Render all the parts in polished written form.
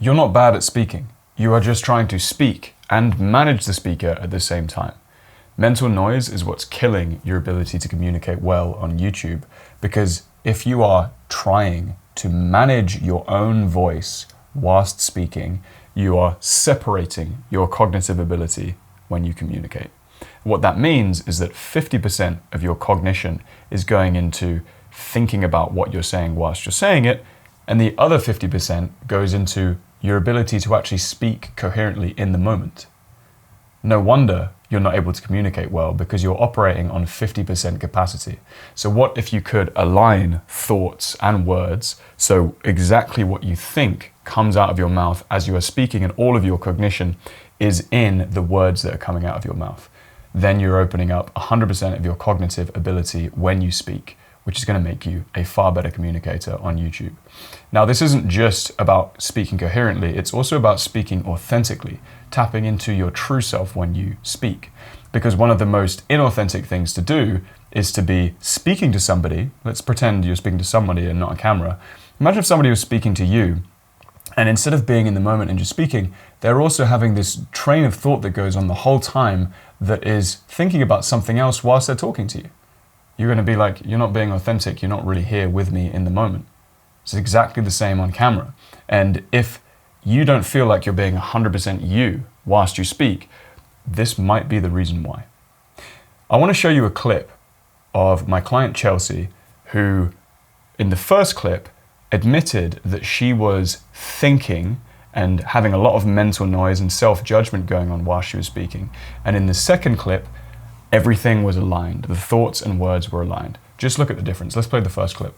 You're not bad at speaking. You are just trying to speak and manage the speaker at the same time. Mental noise is what's killing your ability to communicate well on YouTube, because if you are trying to manage your own voice whilst speaking, you are separating your cognitive ability when you communicate. What that means is that 50% of your cognition is going into thinking about what you're saying whilst you're saying it, and the other 50% goes into your ability to actually speak coherently in the moment. No wonder you're not able to communicate well, because you're operating on 50% capacity. So what if you could align thoughts and words so exactly what you think comes out of your mouth as you are speaking, and all of your cognition is in the words that are coming out of your mouth? Then you're opening up 100% of your cognitive ability when you speak, which is going to make you a far better communicator on YouTube. Now, this isn't just about speaking coherently, it's also about speaking authentically, tapping into your true self when you speak. Because one of the most inauthentic things to do is to be speaking to somebody. Let's pretend you're speaking to somebody and not a camera. Imagine if somebody was speaking to you, and instead of being in the moment and just speaking, they're also having this train of thought that goes on the whole time that is thinking about something else whilst they're talking to you. You're going to be like, you're not being authentic, you're not really here with me in the moment. It's exactly the same on camera. And if you don't feel like you're being 100% you whilst you speak, this might be the reason why. I want to show you a clip of my client Chelsea, who in the first clip admitted that she was thinking and having a lot of mental noise and self-judgment going on while she was speaking. And in the second clip, everything was aligned. The thoughts and words were aligned. Just look at the difference. Let's play the first clip.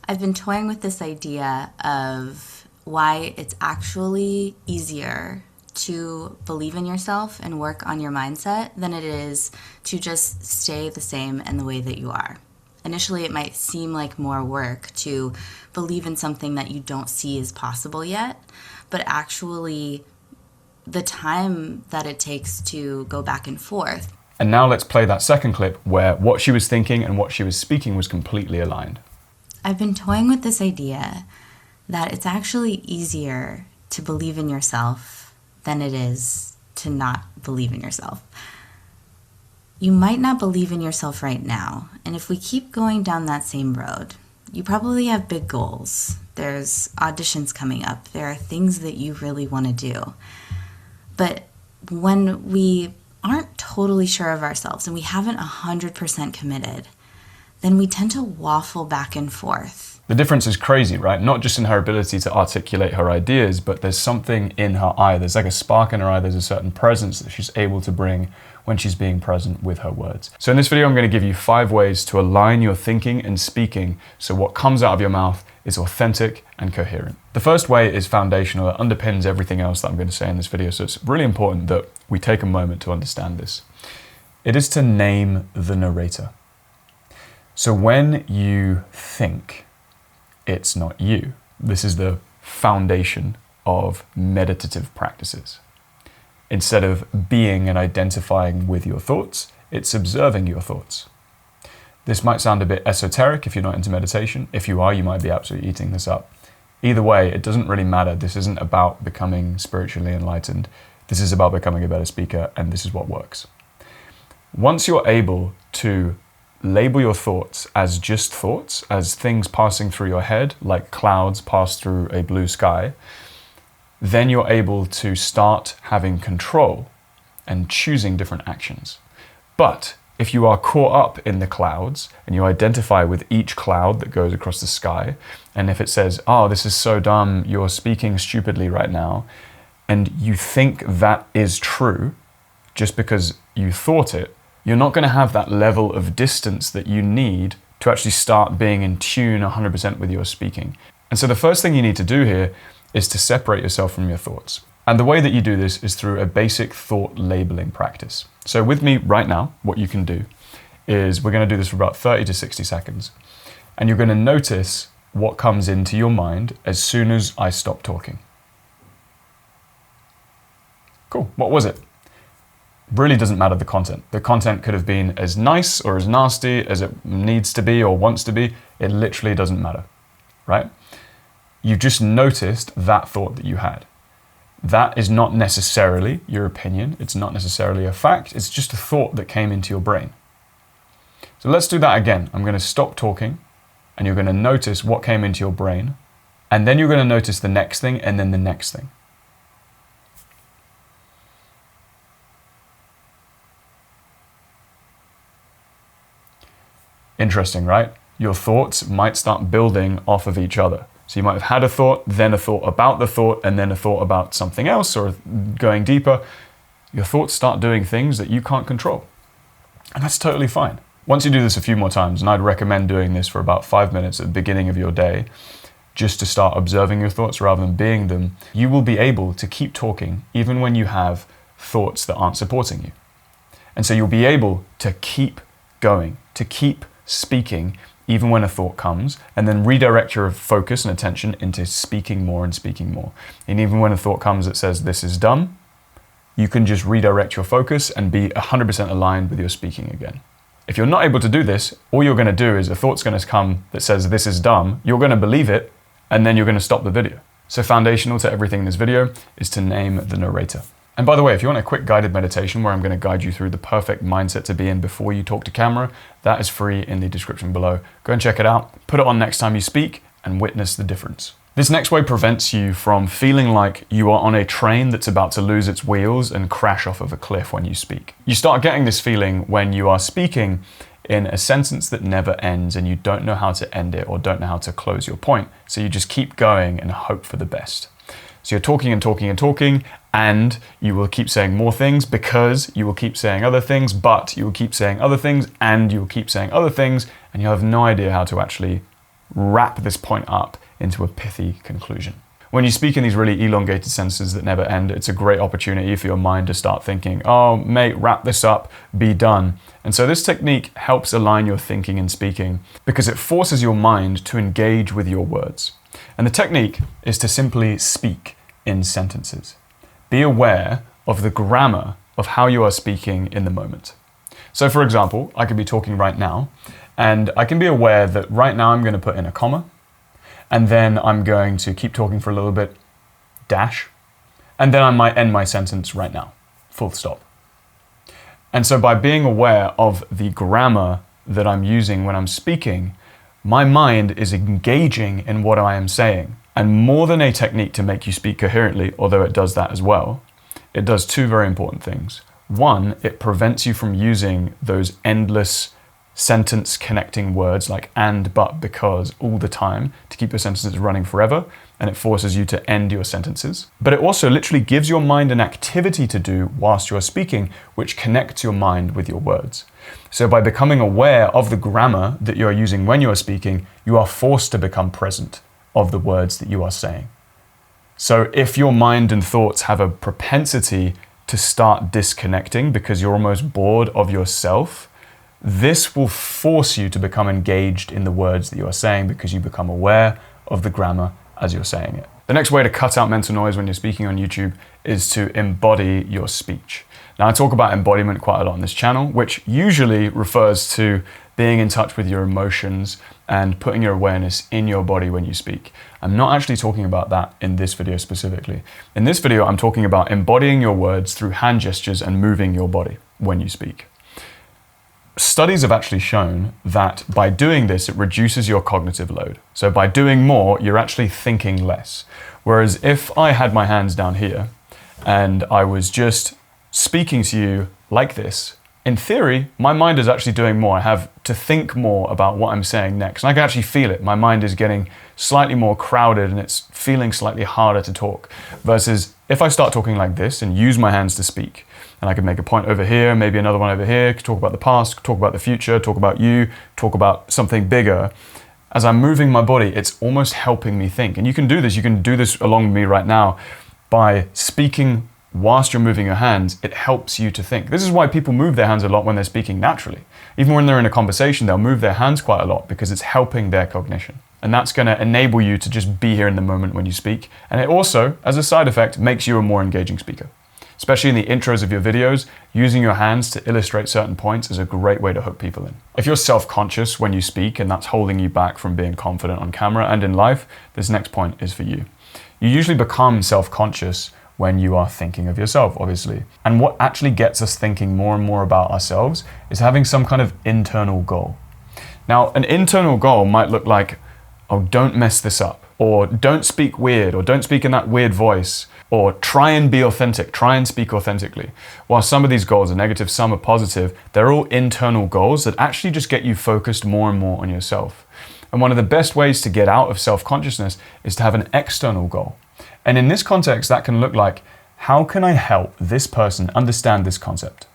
I've been toying with this idea of why it's actually easier to believe in yourself and work on your mindset than it is to just stay the same in the way that you are. Initially, it might seem like more work to believe in something that you don't see as possible yet, but actually the time that it takes to go back and forth. And now let's play that second clip where what she was thinking and what she was speaking was completely aligned. I've been toying with this idea that it's actually easier to believe in yourself than it is to not believe in yourself. You might not believe in yourself right now, and if we keep going down that same road, you probably have big goals. There's auditions coming up. There are things that you really want to do. But when we aren't totally sure of ourselves and we haven't 100% committed, then we tend to waffle back and forth. The difference is crazy, right? Not just in her ability to articulate her ideas, but there's something in her eye. There's like a spark in her eye. There's a certain presence that she's able to bring when she's being present with her words. So in this video, I'm going to give you 5 ways to align your thinking and speaking so what comes out of your mouth is authentic and coherent. The first way is foundational. It underpins everything else that I'm going to say in this video. So it's really important that we take a moment to understand this. It is to name the narrator. So when you think, it's not you. This is the foundation of meditative practices. Instead of being and identifying with your thoughts, it's observing your thoughts. This might sound a bit esoteric if you're not into meditation. If you are, you might be absolutely eating this up. Either way, it doesn't really matter. This isn't about becoming spiritually enlightened. This is about becoming a better speaker, and this is what works. Once you're able to label your thoughts as just thoughts, as things passing through your head, like clouds pass through a blue sky, then you're able to start having control and choosing different actions. But if you are caught up in the clouds and you identify with each cloud that goes across the sky, and if it says, oh, this is so dumb, you're speaking stupidly right now, and you think that is true just because you thought it, you're not going to have that level of distance that you need to actually start being in tune 100% with your speaking. And so the first thing you need to do here is to separate yourself from your thoughts. And the way that you do this is through a basic thought labeling practice. So with me right now, what you can do is we're going to do this for about 30 to 60 seconds. And you're going to notice what comes into your mind as soon as I stop talking. Cool. What was it? Really doesn't matter the content. The content could have been as nice or as nasty as it needs to be or wants to be. It literally doesn't matter, right? You just noticed that thought that you had. that is not necessarily your opinion. It's not necessarily a fact. It's just a thought that came into your brain. So let's do that again. I'm going to stop talking and you're going to notice what came into your brain. And then you're going to notice the next thing and then the next thing. Interesting, right? Your thoughts might start building off of each other. So you might have had a thought, then a thought about the thought, and then a thought about something else or going deeper. Your thoughts start doing things that you can't control. And that's totally fine. Once you do this a few more times, and I'd recommend doing this for about 5 minutes at the beginning of your day, just to start observing your thoughts rather than being them, you will be able to keep talking even when you have thoughts that aren't supporting you. And so you'll be able to keep going, to keep speaking even when a thought comes, and then redirect your focus and attention into speaking more and speaking more. And even when a thought comes that says this is dumb, you can just redirect your focus and be 100% aligned with your speaking again. If you're not able to do this, all you're going to do is a thought's going to come that says this is dumb, you're going to believe it, and then you're going to stop the video. So foundational to everything in this video is to name the narrator. And by the way, if you want a quick guided meditation where I'm going to guide you through the perfect mindset to be in before you talk to camera, that is free in the description below. Go and check it out, put it on next time you speak, and witness the difference. This next way prevents you from feeling like you are on a train that's about to lose its wheels and crash off of a cliff when you speak. You start getting this feeling when you are speaking in a sentence that never ends and you don't know how to end it or don't know how to close your point. So you just keep going and hope for the best. So you're talking and talking and talking, and you will keep saying more things because you will keep saying other things, but you will keep saying other things and you will keep saying other things, and you have no idea how to actually wrap this point up into a pithy conclusion. When you speak in these really elongated sentences that never end, it's a great opportunity for your mind to start thinking, oh mate, wrap this up, be done. And so this technique helps align your thinking and speaking because it forces your mind to engage with your words. And the technique is to simply speak in sentences. Be aware of the grammar of how you are speaking in the moment. So for example, I could be talking right now, and I can be aware that right now I'm going to put in a comma, and then I'm going to keep talking for a little bit, dash, and then I might end my sentence right now, full stop. And so by being aware of the grammar that I'm using when I'm speaking, my mind is engaging in what I am saying. And more than a technique to make you speak coherently, although it does that as well, it does two very important things. One, it prevents you from using those endless sentence connecting words like and, but, because all the time to keep your sentences running forever, and it forces you to end your sentences. But it also literally gives your mind an activity to do whilst you're speaking, which connects your mind with your words. So by becoming aware of the grammar that you're using when you're speaking, you are forced to become present of the words that you are saying. So if your mind and thoughts have a propensity to start disconnecting because you're almost bored of yourself, this will force you to become engaged in the words that you are saying because you become aware of the grammar as you're saying it. The next way to cut out mental noise when you're speaking on YouTube is to embody your speech. Now I talk about embodiment quite a lot on this channel, which usually refers to being in touch with your emotions and putting your awareness in your body when you speak. I'm not actually talking about that in this video specifically. In this video, I'm talking about embodying your words through hand gestures and moving your body when you speak. Studies have actually shown that by doing this, it reduces your cognitive load. So by doing more, you're actually thinking less. Whereas if I had my hands down here and I was just speaking to you like this, in theory, my mind is actually doing more. I have to think more about what I'm saying next. And I can actually feel it. My mind is getting slightly more crowded and it's feeling slightly harder to talk. Versus if I start talking like this and use my hands to speak, and I could make a point over here, maybe another one over here, talk about the past, talk about the future, talk about you, talk about something bigger. As I'm moving my body, it's almost helping me think. And you can do this along with me right now by speaking whilst you're moving your hands. It helps you to think. This is why people move their hands a lot when they're speaking naturally. Even when they're in a conversation, they'll move their hands quite a lot because it's helping their cognition. And that's going to enable you to just be here in the moment when you speak. And it also, as a side effect, makes you a more engaging speaker. Especially in the intros of your videos, using your hands to illustrate certain points is a great way to hook people in. If you're self-conscious when you speak and that's holding you back from being confident on camera and in life, this next point is for you. You usually become self-conscious when you are thinking of yourself, obviously. And what actually gets us thinking more and more about ourselves is having some kind of internal goal. Now, an internal goal might look like, oh, don't mess this up, or don't speak weird, or don't speak in that weird voice, or try and be authentic, try and speak authentically. While some of these goals are negative, some are positive, they're all internal goals that actually just get you focused more and more on yourself. And one of the best ways to get out of self-consciousness is to have an external goal. And in this context, that can look like, how can I help this person understand this concept?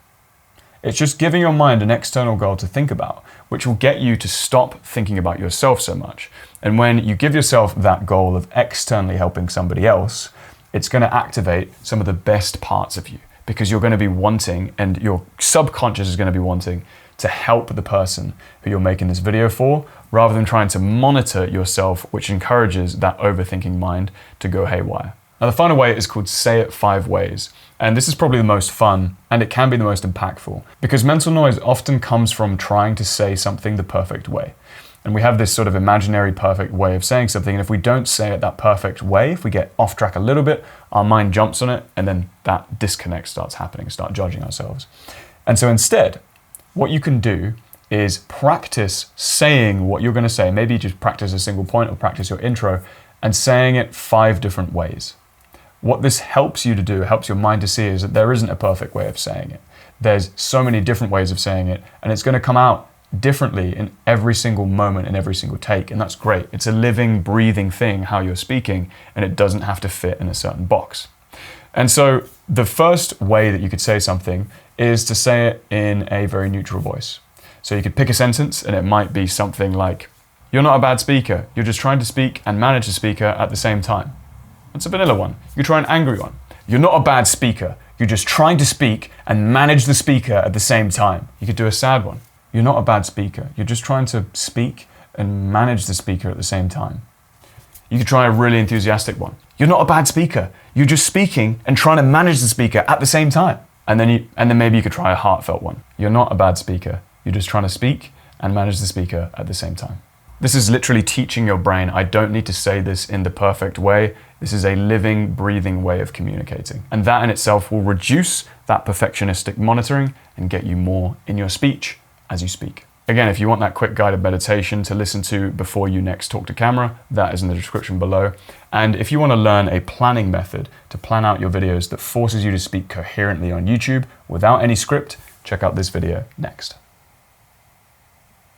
It's just giving your mind an external goal to think about, which will get you to stop thinking about yourself so much. And when you give yourself that goal of externally helping somebody else, it's going to activate some of the best parts of you, because you're going to be wanting, and your subconscious is going to be wanting, to help the person who you're making this video for, rather than trying to monitor yourself, which encourages that overthinking mind to go haywire. Now, the final way is called Say It 5 Ways. And this is probably the most fun, and it can be the most impactful, because mental noise often comes from trying to say something the perfect way. And we have this sort of imaginary perfect way of saying something, and if we don't say it that perfect way, if we get off track a little bit, our mind jumps on it, and then that disconnect starts happening, start judging ourselves. And so instead, what you can do is practice saying what you're going to say. Maybe just practice a single point or practice your intro and saying it 5 different ways. What this helps you to do, helps your mind to see, is that there isn't a perfect way of saying it. There's so many different ways of saying it, and it's going to come out differently in every single moment, in every single take, and that's great. It's a living, breathing thing, how you're speaking, and it doesn't have to fit in a certain box. And so the first way that you could say something is to say it in a very neutral voice. So you could pick a sentence, and it might be something like, you're not a bad speaker, you're just trying to speak and manage the speaker at the same time. That's a vanilla one. You could try an angry one. You're not a bad speaker, you're just trying to speak and manage the speaker at the same time. You could do a sad one. You're not a bad speaker, you're just trying to speak and manage the speaker at the same time. You could try a really enthusiastic one. You're not a bad speaker, you're just speaking and trying to manage the speaker at the same time. And then maybe you could try a heartfelt one. You're not a bad speaker, you're just trying to speak and manage the speaker at the same time. This is literally teaching your brain, I don't need to say this in the perfect way. This is a living, breathing way of communicating. And that in itself will reduce that perfectionistic monitoring and get you more in your speech as you speak. Again, if you want that quick guided meditation to listen to before you next talk to camera, that is in the description below. And if you want to learn a planning method to plan out your videos that forces you to speak coherently on YouTube without any script, check out this video next.